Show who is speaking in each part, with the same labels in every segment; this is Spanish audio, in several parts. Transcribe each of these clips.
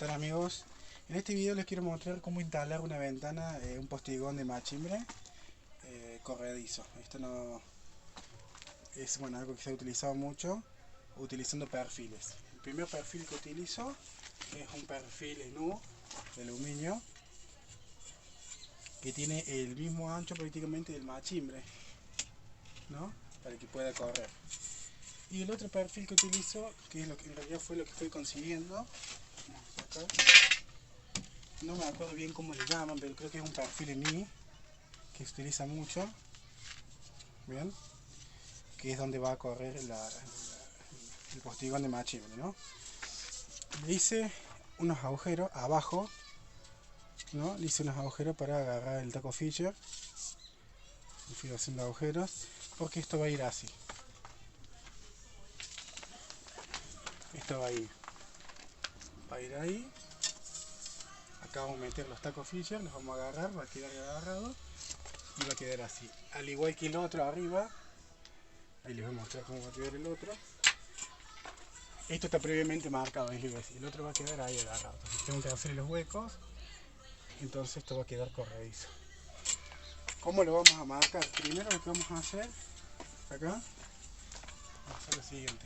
Speaker 1: están, amigos? En este video les quiero mostrar cómo instalar una ventana, un postigón de machimbre corredizo. Esto no es algo que se ha utilizado mucho utilizando perfiles. El primer perfil que utilizo es un perfil NU de aluminio que tiene el mismo ancho prácticamente del machimbre, ¿no? Para que pueda correr. Y el otro perfil que utilizo, que es lo que en realidad fue lo que fui consiguiendo, no me acuerdo bien cómo le llaman, pero creo que es un perfil ENI que se utiliza mucho, bien, que es donde va a correr el postigón de machimbre, ¿no? Le hice unos agujeros abajo, ¿no? Le hice unos agujeros para agarrar el taco Fisher. Le fui haciendo agujeros porque esto va a ir así. Esto va a ir ahí. Acá vamos a meter los tacos Fisher, los vamos a agarrar, va a quedar agarrado y va a quedar así. Al igual que el otro arriba, ahí les voy a mostrar cómo va a quedar el otro. Esto está previamente marcado, el otro va a quedar ahí agarrado. Entonces tengo que hacer los huecos, entonces esto va a quedar corredizo. ¿Cómo lo vamos a marcar? Primero lo que vamos a hacer, acá, vamos a hacer lo siguiente.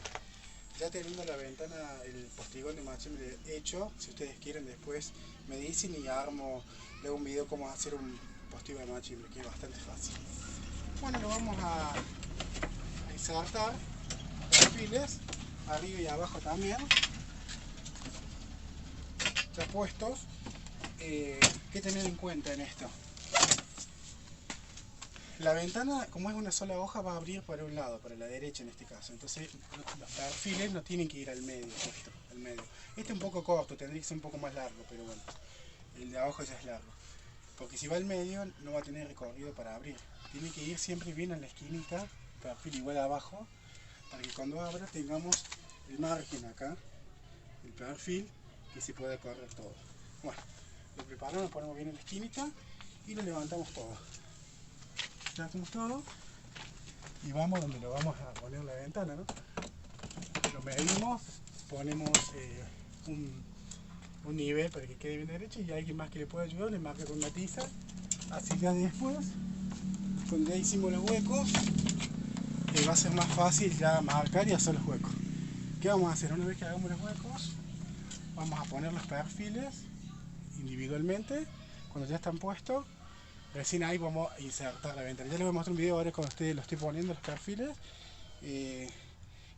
Speaker 1: Ya teniendo la ventana, el postigón de machimbre hecho, si ustedes quieren después me dicen y armo, le hago un video cómo hacer un postigón de machimbre, que es bastante fácil. Bueno, lo vamos a insertar perfiles, arriba y abajo también, ya puestos. ¿Qué tener en cuenta en esto? La ventana, como es una sola hoja, va a abrir para un lado, para la derecha en este caso. Entonces los perfiles no tienen que ir al medio, justo, al medio. Este es un poco corto, tendría que ser un poco más largo, pero bueno, el de abajo ya es largo. Porque si va al medio, no va a tener recorrido para abrir. Tiene que ir siempre bien en la esquinita, perfil igual abajo, para que cuando abra tengamos el margen acá, el perfil, que se pueda correr todo. Bueno, lo preparamos, lo ponemos bien en la esquinita y lo levantamos todo. Sacamos todo y vamos donde lo vamos a poner la ventana, ¿no? Lo medimos, ponemos un nivel para que quede bien derecho y alguien más que le pueda ayudar le marca con una tiza. Así ya después, cuando ya hicimos los huecos, va a ser más fácil ya marcar y hacer los huecos. ¿Qué vamos a hacer? Una vez que hagamos los huecos, vamos a poner los perfiles individualmente. Cuando ya están puestos, recién ahí vamos a insertar la ventana. Ya les voy a mostrar un video ahora cuando lo estoy poniendo los perfiles y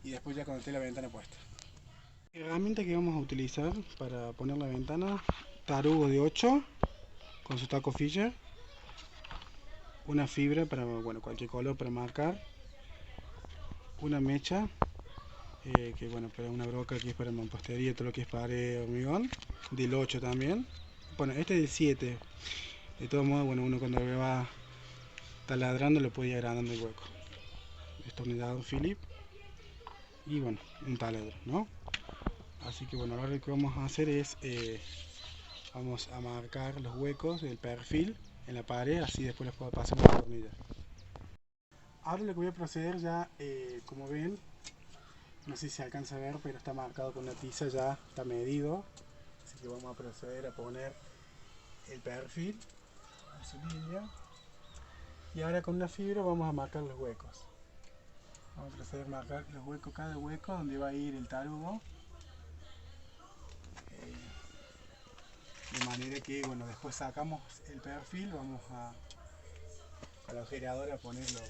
Speaker 1: después ya cuando esté la ventana puesta. La herramienta que vamos a utilizar para poner la ventana: tarugo de 8 con su taco Fisher, una fibra para cualquier color para marcar, una mecha para una broca que es para mampostería, todo lo que es pared, hormigón, del 8 también. Bueno, este es del 7. De todos modos, uno cuando va taladrando le puede ir agrandando el hueco. Destornillador Phillips y un taladro, ¿no? Así que ahora lo que vamos a hacer es vamos a marcar los huecos del perfil en la pared, así después les puedo pasar una tornilla. Ahora lo que voy a proceder ya, como ven, no sé si se alcanza a ver, pero está marcado con una tiza, ya está medido. Así que vamos a proceder a poner el perfil en su línea. Y ahora con la fibra vamos a marcar los huecos. Vamos a proceder a marcar los huecos, cada hueco donde va a ir el tarugo. De manera que después sacamos el perfil, vamos a la agujereadora a ponerlo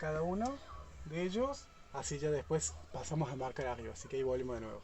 Speaker 1: cada uno de ellos, así ya después pasamos a marcar arriba, así que ahí volvemos de nuevo.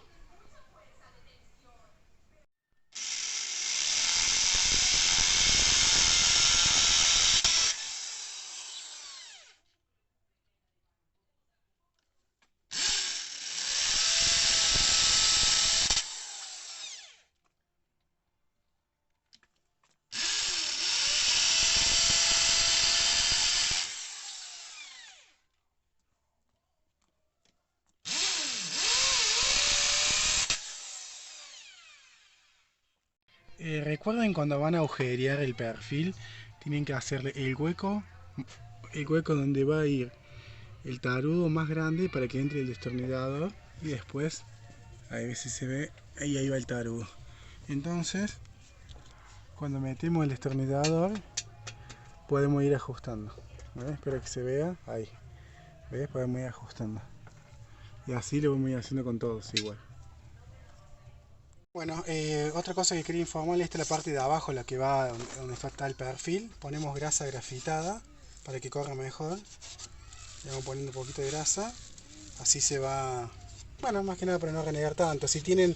Speaker 1: Recuerden, cuando van a agujerear el perfil, tienen que hacerle el hueco donde va a ir el tarugo más grande para que entre el destornillador y después Ahí ve si se ve, y ahí va el tarugo. Entonces, cuando metemos el destornillador, podemos ir ajustando. ¿Ves? Espero que se vea, ahí. ¿Ves? Podemos ir ajustando. Y así lo vamos a ir haciendo con todos igual. Bueno, otra cosa que quería informarles, esta es la parte de abajo, la que va donde está el perfil. Ponemos grasa grafitada para que corra mejor. Le vamos poniendo un poquito de grasa. Así se va, bueno, más que nada para no renegar tanto. Si tienen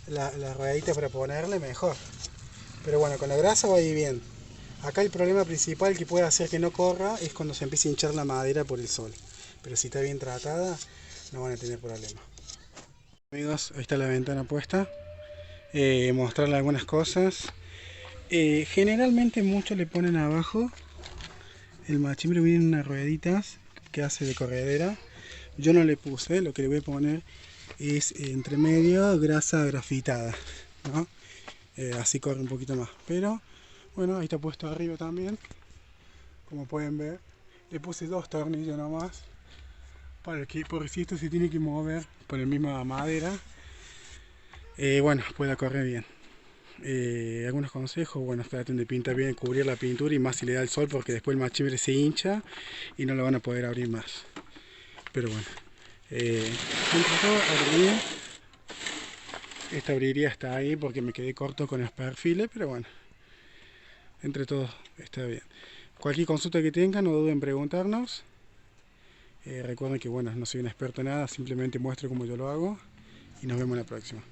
Speaker 1: la ruedita para ponerle, mejor. Pero bueno, con la grasa va a ir bien. Acá el problema principal que puede hacer que no corra es cuando se empiece a hinchar la madera por el sol. Pero si está bien tratada, no van a tener problema. Amigos, ahí está la ventana puesta. Mostrarle algunas cosas. Generalmente muchos le ponen abajo el machimbre, vienen unas rueditas que hace de corredera. Yo no le puse, lo que le voy a poner es entre medio grasa grafitada, ¿no? Así corre un poquito más, pero bueno, ahí está puesto arriba también, como pueden ver. Le puse 2 tornillos nomás para que, por si esto se tiene que mover por la misma madera, bueno, pueda correr bien. Algunos consejos, bueno, traten de pintar bien, cubrir la pintura, y más si le da el sol, porque después el machimbre se hincha y no lo van a poder abrir más. Pero bueno, entre todo abrí bien. Esta abriría hasta ahí porque me quedé corto con los perfiles, pero bueno, entre todo está bien. Cualquier consulta que tengan, no duden en preguntarnos. Recuerden que bueno, no soy un experto en nada, simplemente muestro cómo yo lo hago, y nos vemos en la próxima.